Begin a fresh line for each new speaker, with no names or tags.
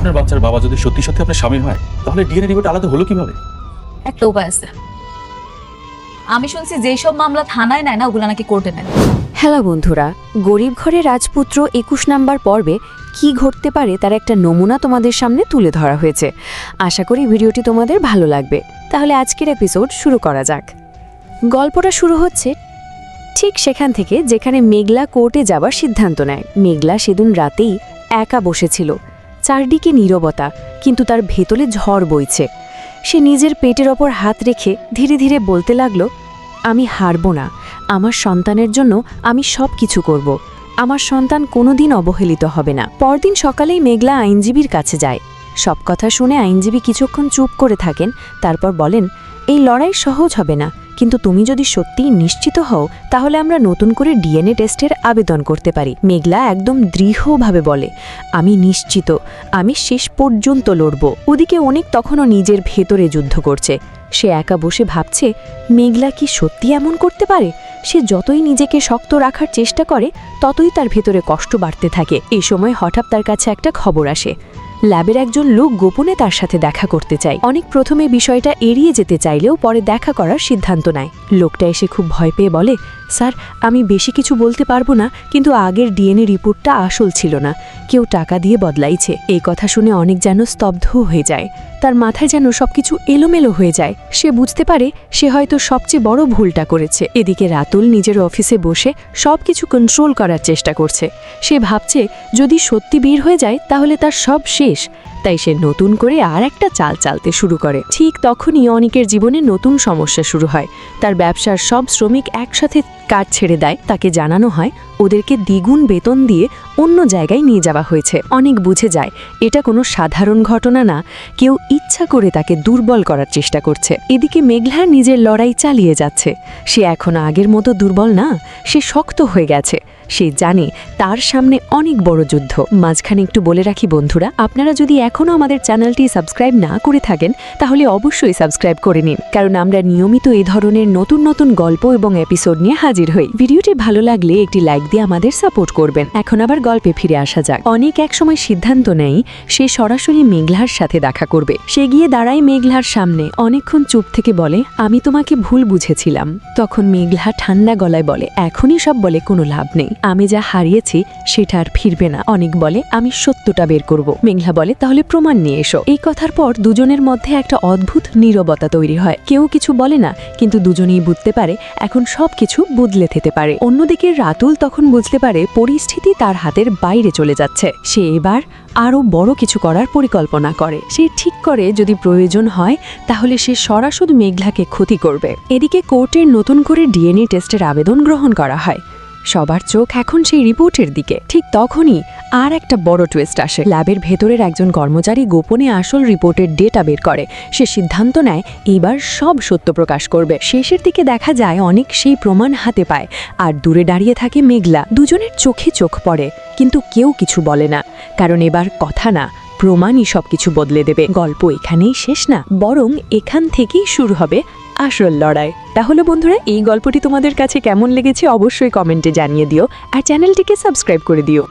আপনার বাচ্চার বাবা যদি সত্যি সত্যি আপনার স্বামী হয় তাহলে ডিএনএ রিপোর্ট আলাদা হলো কিভাবে?
একটা উপায় আছে। আমি শুনছি যেই সব মামলা থানায় নেয় না ওগুলো নাকি কোর্টে নেয়।
হ্যালো বন্ধুরা, গরিব ঘরে রাজপুত্র ২১ নাম্বার পর্বে কি ঘটতে পারে তার একটা নমুনা তোমাদের সামনে তুলে ধরা হয়েছে। আশা করি ভিডিওটি তোমাদের ভালো লাগবে। তাহলে আজকের এপিসোড শুরু করা যাক। গল্পটা শুরু হচ্ছে ঠিক সেখান থেকে যেখানে মেঘলা কোর্টে যাবার সিদ্ধান্ত নেয়। মেঘলা সেদিন রাতেই একা বসেছিল। চারদিকে নীরবতা, কিন্তু তার ভেতরে ঝড় বইছে। সে নিজের পেটের ওপর হাত রেখে ধীরে ধীরে বলতে লাগলো, আমি হারব না। আমার সন্তানের জন্য আমি সব কিছু করব। আমার সন্তান কোনোদিন অবহেলিত হবে না। পরদিন সকালেই মেঘলা আইনজীবীর কাছে যায়। সব কথা শুনে আইনজীবী কিছুক্ষণ চুপ করে থাকেন, তারপর বলেন, এই লড়াই সহজ হবে না, কিন্তু তুমি যদি সত্যিই নিশ্চিত হও তাহলে আমরা নতুন করে ডিএনএ টেস্টের আবেদন করতে পারি। মেঘলা একদম দৃঢ়ভাবে বলে, আমি নিশ্চিত, আমি শেষ পর্যন্ত লড়ব। ওদিকে অনেক তখনও নিজের ভেতরে যুদ্ধ করছে। সে একা বসে ভাবছে, মেঘলা কি সত্যি এমন করতে পারে? সে যতই নিজেকে শক্ত রাখার চেষ্টা করে ততই তার ভেতরে কষ্ট বাড়তে থাকে। এই সময় হঠাৎ তার কাছে একটা খবর আসে। ল্যাবের একজন লোক গোপনে তার সাথে দেখা করতে চায়। অনেক প্রথমে বিষয়টা এড়িয়ে যেতে চাইলেও পরে দেখা করার সিদ্ধান্ত নেয়। লোকটা এসে খুব ভয় পেয়ে বলে, স্যার, আমি বেশি কিছু বলতে পারবো না, কিন্তু আগের ডিএনএ রিপোর্টটা আসল ছিল না, কেউ টাকা দিয়ে বদলাইছে। এই কথা শুনে অনেক যেন স্তব্ধ হয়ে যায়। তার মাথায় যেন সবকিছু এলোমেলো হয়ে যায়। সে বুঝতে পারে সে হয়তো সবচেয়ে বড় ভুলটা করেছে। এদিকে রাতুল নিজের অফিসে বসে সবকিছু কন্ট্রোল করার চেষ্টা করছে। সে ভাবছে যদি সত্যি বের হয়ে যায় তাহলে তার সব শেষ। তাই সে নতুন করে আর একটা চাল চালতে শুরু করে। ঠিক তখনই অনিকের জীবনে নতুন সমস্যা শুরু হয়। তার ব্যবসার সব শ্রমিক একসাথে কাজ ছেড়ে দেয়। তাকে জানানো হয় ওদেরকে দ্বিগুণ বেতন দিয়ে অন্য জায়গায় নিয়ে যাওয়া হয়েছে। অনেক বুঝে যায় এটা কোনো সাধারণ ঘটনা না, কেউ ইচ্ছা করে তাকে দুর্বল করার চেষ্টা করছে। এদিকে মেঘলা নিজের লড়াই চালিয়ে যাচ্ছে। সে এখন আগের মতো দুর্বল না, সে শক্ত হয়ে গেছে। সে জানে তার সামনে অনেক বড় যুদ্ধ। মাঝখানে একটু বলে রাখি বন্ধুরা, আপনারা যদি এখনও আমাদের চ্যানেলটি সাবস্ক্রাইব না করে থাকেন তাহলে অবশ্যই সাবস্ক্রাইব করে নিন, কারণ আমরা নিয়মিত এই ধরনের নতুন নতুন গল্প এবং এপিসোড নিয়ে হাজির হই। ভিডিওটি ভালো লাগলে একটি লাইক দিয়ে আমাদের সাপোর্ট করবেন। এখন আবার গল্পে ফিরে আসা যাক। অনেক একসময় সিদ্ধান্ত নেয় সে সরাসরি মেঘলার সাথে দেখা করবে। সে গিয়ে দাঁড়ায় মেঘলার সামনে। অনেকক্ষণ চুপ থেকে বলে, আমি তোমাকে ভুল বুঝেছিলাম। তখন মেঘলা ঠান্ডা গলায় বলে, এখনই সব বলে কোনো লাভ নেই, আমি যা হারিয়েছি সেটা আর ফিরবে না। অনেক বলে, আমি সত্যটা বের করব। মেঘলা বলে, তাহলে প্রমাণ নিয়ে এসো। এই কথার পর দুজনের মধ্যে একটা অদ্ভুত নীরবতা তৈরি হয়। কেউ কিছু বলে না, কিন্তু দুজনেই বুঝতে পারে এখন সবকিছু বদলে যেতে পারে। অন্যদিকে রাতুল তখন বুঝতে পারে পরিস্থিতি তার হাতের বাইরে চলে যাচ্ছে। সে এবার আরও বড় কিছু করার পরিকল্পনা করে। সে ঠিক করে যদি প্রয়োজন হয় তাহলে সে সরাসরি মেঘলাকে ক্ষতি করবে। এদিকে কোর্টের নতুন করে ডিএনএ টেস্টের আবেদন গ্রহণ করা হয়। সবার চোখ এখন সেই রিপোর্টের দিকে। ঠিক তখনই আর একটা বড় টুইস্ট আসে। ল্যাবের ভেতরের একজন কর্মচারী গোপনে আসল রিপোর্টের ডেটা বের করে। সে সিদ্ধান্ত নেয় এইবার সব সত্য প্রকাশ করবে। শেষের দিকে দেখা যায় অনেক সেই প্রমাণ হাতে পায়, আর দূরে দাঁড়িয়ে থাকে মেঘলা। দুজনের চোখে চোখ পড়ে, কিন্তু কেউ কিছু বলে না, কারণ এবার কথা না, প্রমাণই সবকিছু বদলে দেবে। গল্প এখানেই শেষ না, বরং এখান থেকেই শুরু হবে আসল লড়াই। তাহলে বন্ধুরা, এই গল্পটি তোমাদের কাছে কেমন লেগেছে অবশ্যই কমেন্টে জানিয়ে দিও, আর চ্যানেলটিকে সাবস্ক্রাইব করে দিও।